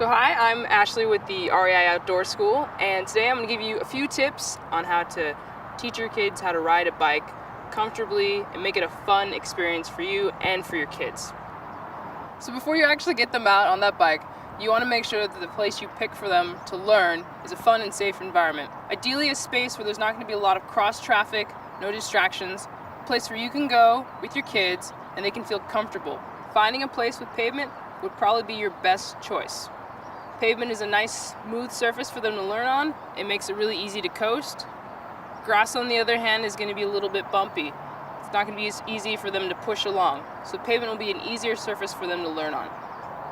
So hi, I'm Ashley with the REI Outdoor School, and today I'm going to give you a few tips on how to teach your kids how to ride a bike comfortably and make it a fun experience for you and for your kids. So before you actually get them out on that bike, you want to make sure that the place you pick for them to learn is a fun and safe environment. Ideally a space where there's not going to be a lot of cross traffic, no distractions, a place where you can go with your kids and they can feel comfortable. Finding a place with pavement would probably be your best choice. Pavement is a nice, smooth surface for them to learn on. It makes it really easy to coast. Grass, on the other hand, is going to be a little bit bumpy. It's not going to be as easy for them to push along. So pavement will be an easier surface for them to learn on.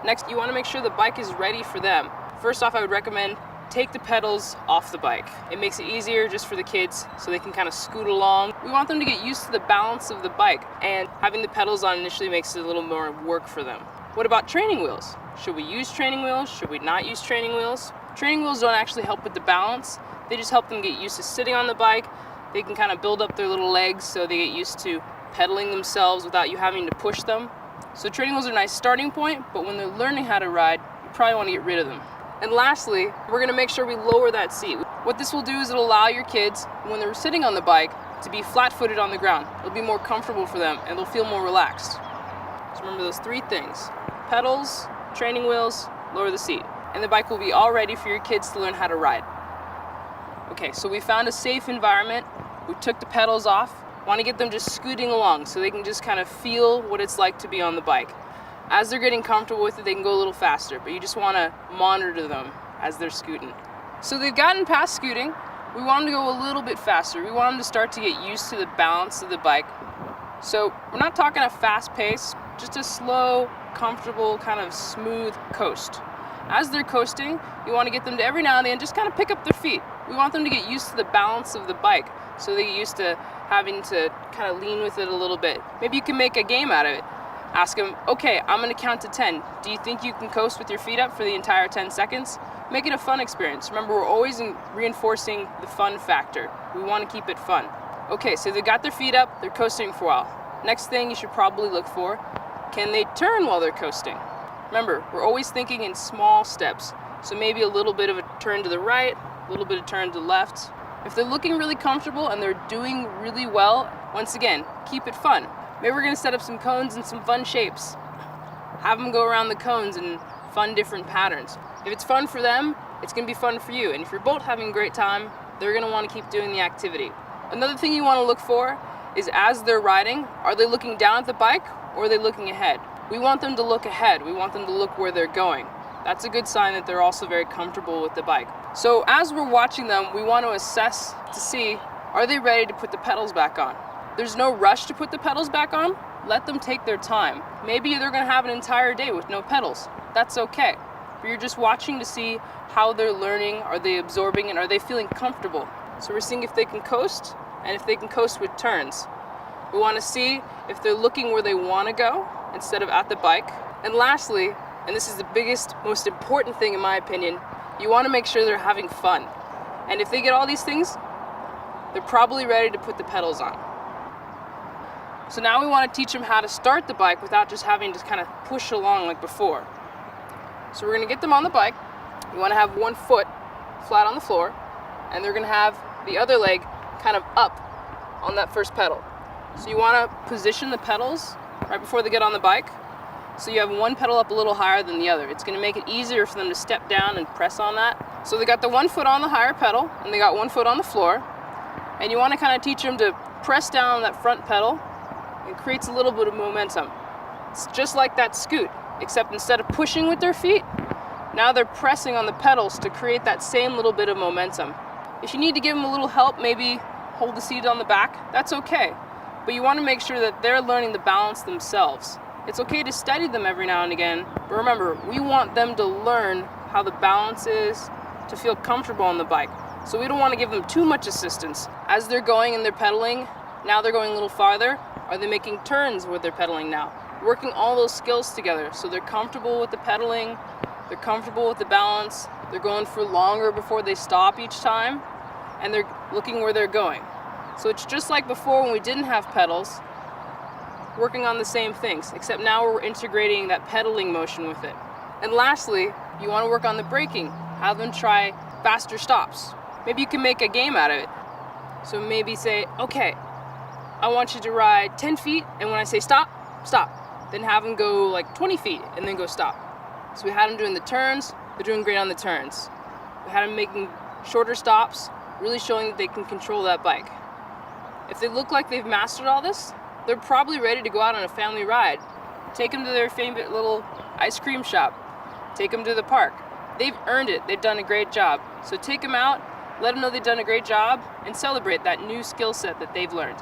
Next, you want to make sure the bike is ready for them. First off, I would recommend take the pedals off the bike. It makes it easier just for the kids so they can kind of scoot along. We want them to get used to the balance of the bike, and having the pedals on initially makes it a little more work for them. What about training wheels? Should we use training wheels? Should we not use training wheels? Training wheels don't actually help with the balance. They just help them get used to sitting on the bike. They can kind of build up their little legs so they get used to pedaling themselves without you having to push them. So training wheels are a nice starting point, but when they're learning how to ride, you probably want to get rid of them. And lastly, we're going to make sure we lower that seat. What this will do is it'll allow your kids, when they're sitting on the bike, to be flat-footed on the ground. It'll be more comfortable for them and they'll feel more relaxed. So remember those three things: pedals, training wheels, lower the seat. And the bike will be all ready for your kids to learn how to ride. Okay, so we found a safe environment. We took the pedals off. Want to get them just scooting along so they can just kind of feel what it's like to be on the bike. As they're getting comfortable with it, they can go a little faster, but you just want to monitor them as they're scooting. So they've gotten past scooting. We want them to go a little bit faster. We want them to start to get used to the balance of the bike. So we're not talking a fast pace, just a slow, comfortable, kind of smooth coast. As they're coasting, you want to get them to every now and then just kind of pick up their feet. We want them to get used to the balance of the bike so they get used to having to kind of lean with it a little bit. Maybe you can make a game out of it. Ask them, okay, I'm going to count to 10. Do you think you can coast with your feet up for the entire 10 seconds? Make it a fun experience. Remember, we're always reinforcing the fun factor. We want to keep it fun. Okay, so they got their feet up, they're coasting for a while. Next thing you should probably look for, can they turn while they're coasting? Remember, we're always thinking in small steps. So maybe a little bit of a turn to the right, a little bit of turn to the left. If they're looking really comfortable and they're doing really well, once again, keep it fun. Maybe we're going to set up some cones and some fun shapes. Have them go around the cones in fun different patterns. If it's fun for them, it's going to be fun for you. And if you're both having a great time, they're going to want to keep doing the activity. Another thing you want to look for is as they're riding, are they looking down at the bike or are they looking ahead? We want them to look ahead. We want them to look where they're going. That's a good sign that they're also very comfortable with the bike. So as we're watching them, we want to assess to see, are they ready to put the pedals back on? There's no rush to put the pedals back on. Let them take their time. Maybe they're going to have an entire day with no pedals. That's okay. But you're just watching to see how they're learning, are they absorbing, and are they feeling comfortable? So we're seeing if they can coast and if they can coast with turns. We want to see if they're looking where they want to go instead of at the bike. And lastly, and this is the biggest, most important thing in my opinion, you want to make sure they're having fun. And if they get all these things, they're probably ready to put the pedals on. So now we want to teach them how to start the bike without just having to kind of push along like before. So we're going to get them on the bike. You want to have one foot flat on the floor, and they're going to have the other leg kind of up on that first pedal. So you want to position the pedals right before they get on the bike, so you have one pedal up a little higher than the other. It's going to make it easier for them to step down and press on that. So they got the one foot on the higher pedal, and they got one foot on the floor, and you want to kind of teach them to press down on that front pedal. It creates a little bit of momentum. It's just like that scoot, except instead of pushing with their feet, now they're pressing on the pedals to create that same little bit of momentum. If you need to give them a little help, maybe hold the seat on the back, that's okay. But you want to make sure that they're learning the balance themselves. It's okay to steady them every now and again, but remember, we want them to learn how the balance is, to feel comfortable on the bike. So we don't want to give them too much assistance. As they're going and they're pedaling, now they're going a little farther. Are they making turns with their pedaling now? Working all those skills together so they're comfortable with the pedaling, they're comfortable with the balance, they're going for longer before they stop each time, and they're looking where they're going. So it's just like before when we didn't have pedals, working on the same things, except now we're integrating that pedaling motion with it. And lastly, you want to work on the braking. Have them try faster stops. Maybe you can make a game out of it. So maybe say, okay, I want you to ride 10 feet, and when I say stop, stop. Then have them go like 20 feet, and then go stop. So we had them doing the turns. They're doing great on the turns. We had them making shorter stops, really showing that they can control that bike. If they look like they've mastered all this, they're probably ready to go out on a family ride. Take them to their favorite little ice cream shop. Take them to the park. They've earned it. They've done a great job. So take them out, let them know they've done a great job, and celebrate that new skill set that they've learned.